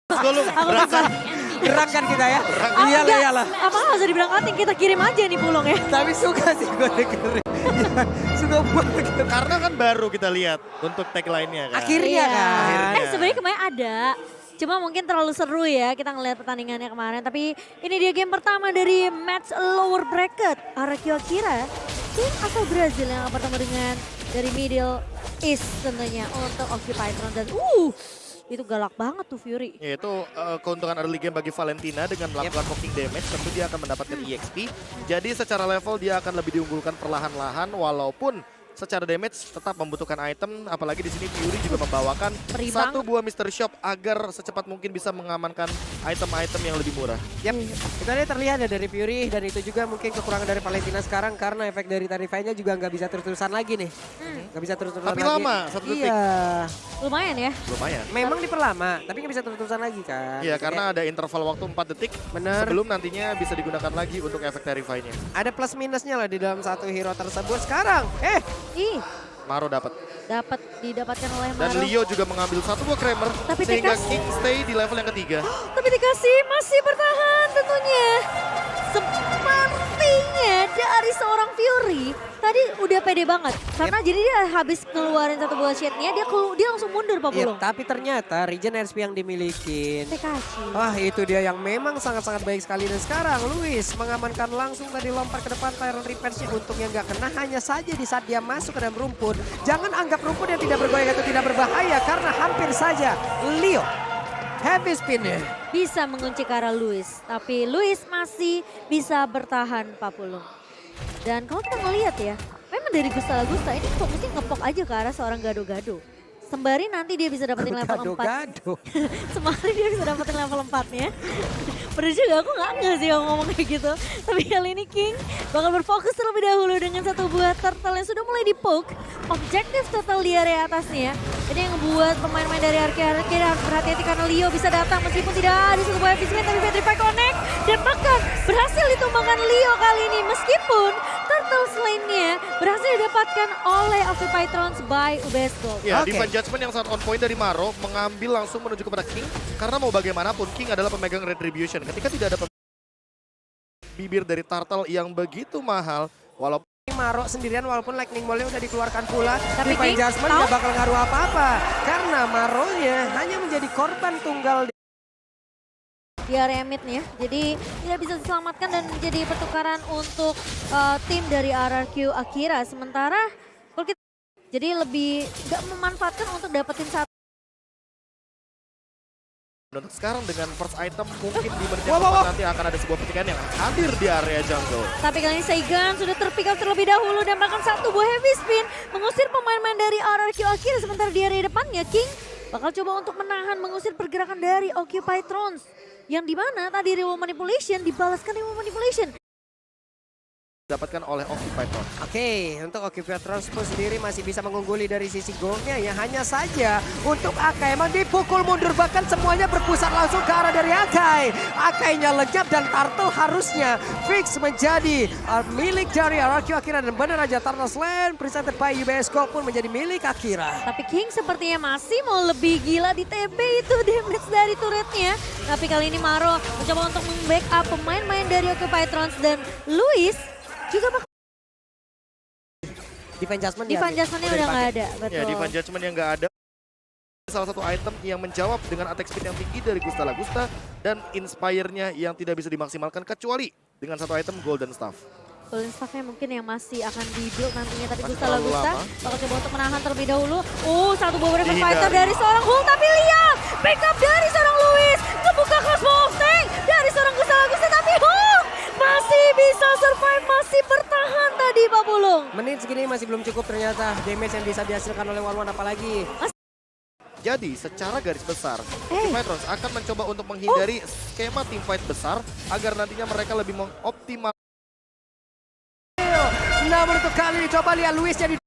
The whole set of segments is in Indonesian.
Golum, Aku bisa. Gerak kan kita ya? Iya Iyalah, iyalah. Apa nggak usah dibilang cutting, kita kirim aja nih Pulung ya. Tapi suka sih gue dengerin. Suka banget. karena kan baru kita lihat untuk tagline-nya kan. Akhirnya Iya. kan. Sebenarnya kemarin ada. Cuma mungkin terlalu seru ya kita ngelihat pertandingannya kemarin. Tapi ini dia game pertama dari match lower bracket. Arakio Akira, tim asal Brazil yang akan bertemu dengan dari Middle East tentunya untuk Occupy Throne. Dan itu galak banget tuh Fury. Yaitu keuntungan early game bagi Valentina dengan melakukan poking damage. Tentu dia akan mendapatkan EXP. Jadi secara level dia akan lebih diunggulkan perlahan-lahan walaupun secara damage tetap membutuhkan item. Apalagi di sini Fury juga membawakan satu buah mystery shop agar secepat mungkin bisa mengamankan item-item yang lebih murah. Yap, itu tadi terlihat ya dari Fury dan itu juga mungkin kekurangan dari Valentina sekarang karena efek dari Tarify-nya juga nggak bisa terus-terusan lagi nih. Nggak bisa terus-terusan Tapi lagi. lama, 1 detik. Iya, Lumayan ya. Lumayan. memang diperlama tapi nggak bisa terus-terusan lagi kan. Iya, karena ada interval waktu 4 detik Bener. sebelum nantinya bisa digunakan lagi untuk efek Terrify-nya. Ada plus minusnya lah di dalam satu hero tersebut sekarang. Ih, Maro dapat. didapatkan oleh Dan Maro. Leo juga mengambil satu buah Kramer Tapi sehingga Tekas- King stay di level yang ketiga. Tapi dikasih masih bertahan tentunya. Sepertinya dari seorang Fury tadi udah pede banget. Karena jadi dia habis keluarin satu buah shade-nya dia langsung mundur Pak Iya, Pulung. tapi ternyata regen RSP yang dimiliki. Tekashi. Wah, itu dia yang memang sangat-sangat baik sekali. Dan sekarang Luis mengamankan langsung tadi lompat ke depan Tyrant Revenge-nya. Untungnya nggak kena hanya saja di saat dia masuk ke dalam rumput. Jangan anggap rumput yang tidak bergoyang atau tidak berbahaya karena hampir saja Leo heavy spin-nya. Bisa mengunci ke arah Luis. Tapi Luis masih bisa bertahan Pak Pulung. Dan kalau kita ngelihat ya, memang dari Gusta ini fokusnya ngepok aja ke arah seorang gado-gado. Sembari nanti dia bisa dapetin level 4. Gado-gado. Sembari dia bisa dapetin level 4-nya. Bener juga, aku nggak sih ngomong kayak gitu. Tapi kali ini King bakal berfokus terlebih dahulu dengan satu buah turtle yang sudah mulai di-poke. Objektif turtle di area atasnya. Ini yang membuat pemain-pemain dari Arcade harus berhati-hati karena Leo bisa datang meskipun tidak ada satu buah episode tapi Petrify connect. Dan bahkan berhasil ditumbangkan Leo kali ini meskipun turtle lainnya berhasil didapatkan oleh Occupy Thrones by UBS Gold. Ya, Oke. Divine Judgment yang sangat on point dari Maro mengambil langsung menuju kepada King karena mau bagaimanapun King adalah pemegang Retribution. Ketika tidak ada bibir dari Turtle yang begitu mahal, walaupun Maro sendirian walaupun Lightning Ball-nya udah dikeluarkan pula. Tapi Divine King Judgment tahu? nggak bakal ngaruh apa-apa. Karena Maro-nya hanya menjadi korban tunggal. Di area mid nih ya. Jadi tidak bisa diselamatkan dan menjadi pertukaran untuk tim dari RRQ Akira. Sementara kalau kita jadi lebih nggak memanfaatkan untuk dapetin satu. untuk sekarang dengan first item mungkin di menit Wow, yang wow, keempat wow. nanti akan ada sebuah petikan yang hadir di area jungle. Tapi kali ini Saigon sudah terpick up terlebih dahulu dan bahkan satu buah heavy spin mengusir pemain-pemain dari RRQ Akira. Sementara di area depannya King bakal coba untuk menahan mengusir pergerakan dari Occupy Thrones. Yang dimana tadi Rewo Manipulation dibalaskan Rewo Manipulation. Dapatkan oleh Occupy Thrones. Oke, untuk Occupy Thrones pun sendiri masih bisa mengungguli dari sisi goalnya ya. Hanya saja untuk Akai emang dipukul mundur bahkan semuanya berpusat langsung ke arah dari Akai. Akainya lenyap dan Turtle harusnya fix menjadi milik dari RRQ Akira. Dan benar aja Turtle Land presented by UBS Gold pun menjadi milik Akira. Tapi King sepertinya masih mau lebih gila di TB itu damage dari turretnya. Tapi kali ini Maro mencoba untuk membackup pemain-pemain dari Occupy Thrones dan Luis juga bakal Divine Judgment Divine Judgment-nya udah nggak ada. Ya, Betul. Divine Judgment yang nggak ada. Salah satu item yang menjawab dengan attack speed yang tinggi dari Gusta Lagusta dan Inspire-nya yang tidak bisa dimaksimalkan kecuali dengan satu item Golden Staff. Golden Staff-nya mungkin yang masih akan di-build nantinya. Tapi Masih Gusta terlalu Lagusta lama. bakal coba untuk menahan terlebih dahulu. Satu buah Reven Dihindari. Fighter dari seorang Hulk. Tapi lihat, backup dari seorang Luis. Kebuka Cosmo of Tank dari seorang Gusta Lagusta. Tapi Hulk masih bisa survive, masih bertahan tadi Pak Pulung. Menit segini masih belum cukup ternyata damage yang bisa dihasilkan oleh One apalagi. Jadi secara garis besar, Occupy Thrones akan mencoba untuk menghindari skema teamfight besar agar nantinya mereka lebih mengoptimal. Namun untuk kali ini coba lihat Luis jadi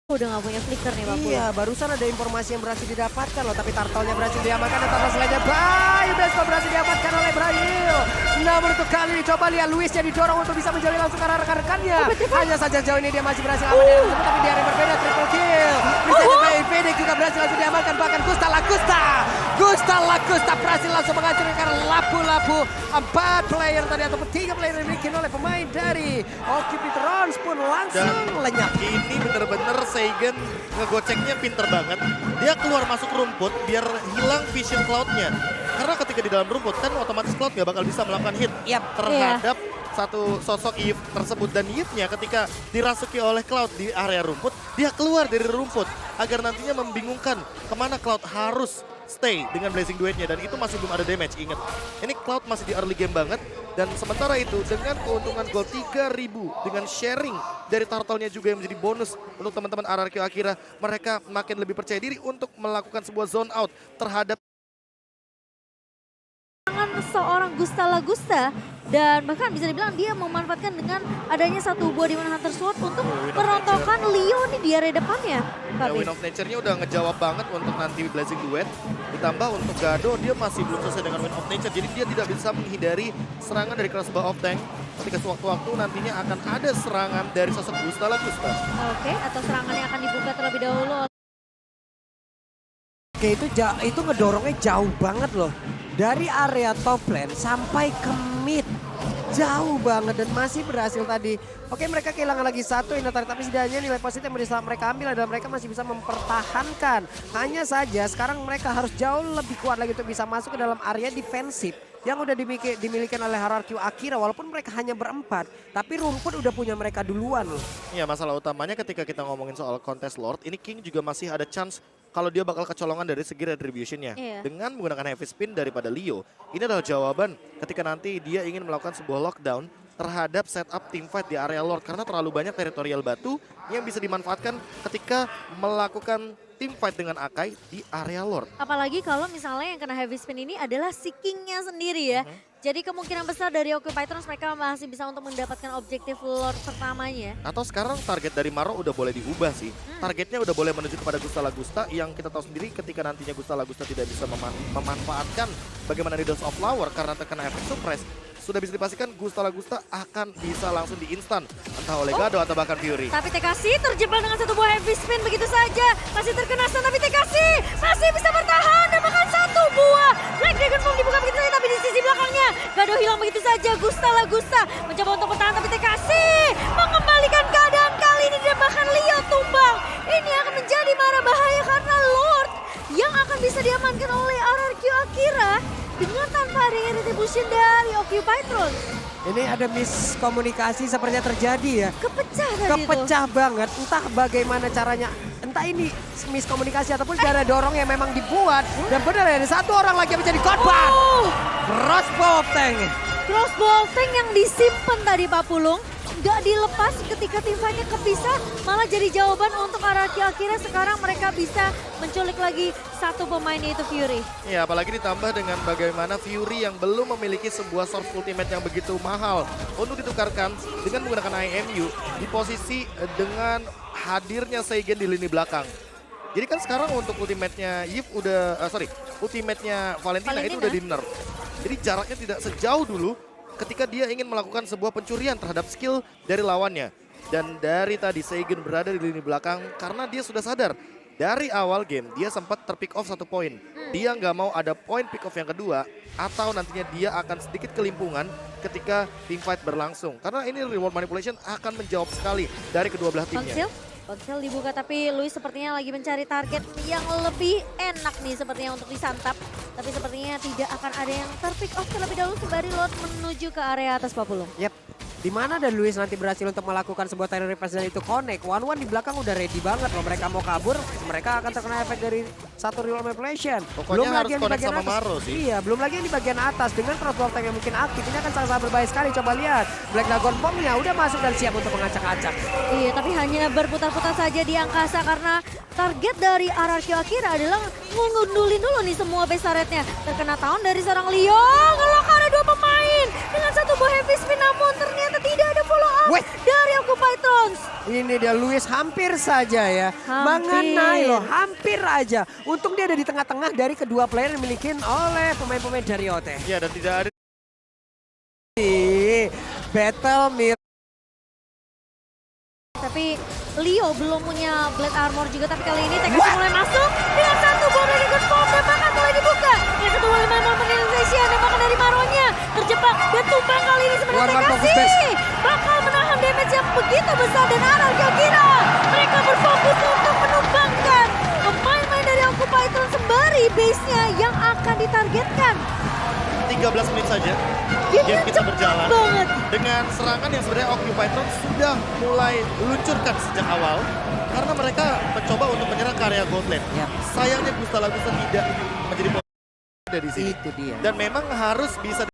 Udah nggak punya flicker nih Pak Pulung. iya, barusan ada informasi yang berhasil didapatkan loh, tapi Turtle-nya berhasil diamankan dan Turtle selainnya Bayu Besco berhasil diamankan oleh Brazil. Namun untuk kali ini coba lihat Luis yang didorong untuk bisa menjauhi langsung ke arah rekan-rekannya. Hanya saja jauh ini dia masih berhasil aman dari tersebut, tapi di area yang berbeda triple kill. Bisa Fede juga berhasil langsung diamankan, bahkan Gusta Lagusta berhasil langsung menghancurkan lapu-lapu 4 player tadi ataupun 3 player yang dimiliki oleh pemain dari Okyupitrons pun langsung lenyap. Ini bener-bener Seigen ngegoceknya pinter banget. Dia keluar masuk rumput biar hilang vision cloud-nya. Karena ketika di dalam rumput kan otomatis cloud nggak bakal bisa melakukan hit terhadap satu sosok Yves tersebut. Dan Yves-nya ketika dirasuki oleh Cloud di area rumput, dia keluar dari rumput agar nantinya membingungkan kemana Cloud harus stay dengan Blazing Duetnya. Dan itu masih belum ada damage, ingat. Ini Cloud masih di early game banget. Dan sementara itu dengan keuntungan gold 3.000 dengan sharing dari Turtle-nya juga yang menjadi bonus untuk teman-teman RRQ Akira, mereka makin lebih percaya diri untuk melakukan sebuah zone out terhadap seorang Gusta Lagusta, dan bahkan bisa dibilang dia memanfaatkan dengan adanya satu buah Demon Hunter Sword untuk merontokkan Leo nih di area depannya. Ya, Wind of Nature-nya udah ngejawab banget untuk nanti Blazing Duet. Ditambah untuk Gado, dia masih belum selesai dengan Wind of Nature. Jadi dia tidak bisa menghindari serangan dari Crossbow of Tank. Ketika sewaktu-waktu nantinya akan ada serangan dari sosok Gusta Lagusta. Oke, atau serangannya akan dibuka terlebih dahulu. Oke, itu ngedorongnya jauh banget loh. Dari area top lane sampai ke mid. Jauh banget dan masih berhasil tadi. Oke, mereka kehilangan lagi satu Inatari, tapi setidaknya nilai positif yang bisa mereka ambil adalah mereka masih bisa mempertahankan. Hanya saja sekarang mereka harus jauh lebih kuat lagi untuk bisa masuk ke dalam area defensif yang udah dimiliki oleh RRQ Akira, walaupun mereka hanya berempat, tapi rumput udah punya mereka duluan loh. Ya, masalah utamanya ketika kita ngomongin soal Contest Lord, ini King juga masih ada chance kalau dia bakal kecolongan dari segi retribution-nya. Dengan menggunakan heavy spin daripada Leo, ini adalah jawaban ketika nanti dia ingin melakukan sebuah lockdown terhadap setup teamfight di area Lord. Karena terlalu banyak teritorial batu yang bisa dimanfaatkan ketika melakukan teamfight dengan Akai di area Lord. Apalagi kalau misalnya yang kena heavy spin ini adalah si King-nya sendiri ya. Jadi kemungkinan besar dari Occupy-trons mereka masih bisa untuk mendapatkan objektif Lord pertamanya. Atau sekarang target dari Maro udah boleh diubah sih. Targetnya udah boleh menuju kepada Gusta Lagusta yang kita tahu sendiri ketika nantinya Gusta Lagusta tidak bisa memanfaatkan bagaimana Needles of Flower karena terkena efek suppress. Sudah bisa dipastikan Gusta Lagusta akan bisa langsung di instan. Entah oleh Gado atau bahkan Fury. Tapi TKC terjebak dengan satu buah heavy spin begitu saja. Masih terkena stun tapi TKC masih bisa bertahan dan bahkan satu buah Black Dragon Bomb dibuka begitu saja, tapi di sisi belakangnya Gado hilang begitu saja. Gusta Lagusta mencoba untuk bertahan tapi TKC mengembalikan keadaan kali ini dan bahkan Leo tumbang. Ini akan menjadi marah bahaya karena Lord yang akan bisa diamankan oleh RRQ Akira dengan tanpa adanya retribution dari Occupy-trons. Ini ada miskomunikasi sepertinya terjadi ya. Kepecah tadi Kepecah banget, entah bagaimana caranya. Entah ini miskomunikasi ataupun cara dorong yang memang dibuat. Dan benar ya, ada satu orang lagi yang menjadi korban. Crossbow of Tank. Crossbow of Tank yang disimpan tadi Pak Pulung. Gak dilepas ketika tim fight-nya kepisah, malah jadi jawaban untuk RRQ Akira. Sekarang mereka bisa menculik lagi satu pemain yaitu Fury. Ya, apalagi ditambah dengan bagaimana Fury yang belum memiliki sebuah source ultimate yang begitu mahal untuk ditukarkan dengan menggunakan IMU di posisi dengan hadirnya Seigen di lini belakang. Jadi kan sekarang untuk ultimate-nya Yves udah, ultimate-nya Valentina itu udah di nerf. Jadi jaraknya tidak sejauh dulu ketika dia ingin melakukan sebuah pencurian terhadap skill dari lawannya. Dan dari tadi Seigen berada di lini belakang karena dia sudah sadar. Dari awal game dia sempat terpick off satu poin. Dia nggak mau ada poin pick off yang kedua atau nantinya dia akan sedikit kelimpungan ketika teamfight berlangsung. Karena ini reward manipulation akan menjawab sekali dari kedua belah timnya. Ponsel dibuka tapi Luis sepertinya lagi mencari target yang lebih enak nih sepertinya untuk disantap. Tapi sepertinya tidak akan ada yang terpick off terlebih dahulu sembari Lord menuju ke area atas Pak Pulung. Yap. Di mana dan Luis nanti berhasil untuk melakukan sebuah terror reverse dan itu connect. One-one di belakang udah ready banget loh. Mereka mau kabur, mereka akan terkena efek dari satu reward manipulation. Pokoknya harus connect sama Maro sih. Iya, belum lagi yang di bagian atas dengan crossbow tank yang mungkin aktif. Ini akan sangat-sangat berbahaya sekali. Coba lihat, Black Dragon Bomb-nya udah masuk dan siap untuk mengacak-acak. Iya, tapi hanya berputar-putar saja di angkasa karena target dari RRQ Akira adalah ngundulin dulu nih semua base turret-nya. Terkena tahun dari seorang Leo, ngelok ada dua pemain dengan satu buah heavy spin, namun ternyata tidak ada follow up dari Occupy-trons. Ini dia Luis hampir saja ya. Mengenai loh, hampir aja. Untung dia ada di tengah-tengah dari kedua player yang dimiliki oleh pemain-pemain dari OT. Ya, dan tidak ada Battle Mirror. Tapi Leo belum punya Blade Armor juga, tapi kali ini TKC mulai masuk dengan satu buah Dragon Bomb dan bahkan mulai dibuka. Yang satu mulai menembak dan tumbang kali ini sebenarnya One-one fokus Tekasi bakal menahan damage yang begitu besar dan Aralga kira mereka berfokus untuk menumbangkan pemain-pemain dari Occupy Throne sembari base-nya yang akan ditargetkan. 13 menit saja Game game kita cepet berjalan banget. dengan serangan yang sebenarnya Occupy Throne sudah mulai luncurkan sejak awal karena mereka mencoba untuk menyerang ke area gold lane. Ya. Sayangnya Gustalagusa tidak menjadi ada di sini Itu dia. dan memang harus bisa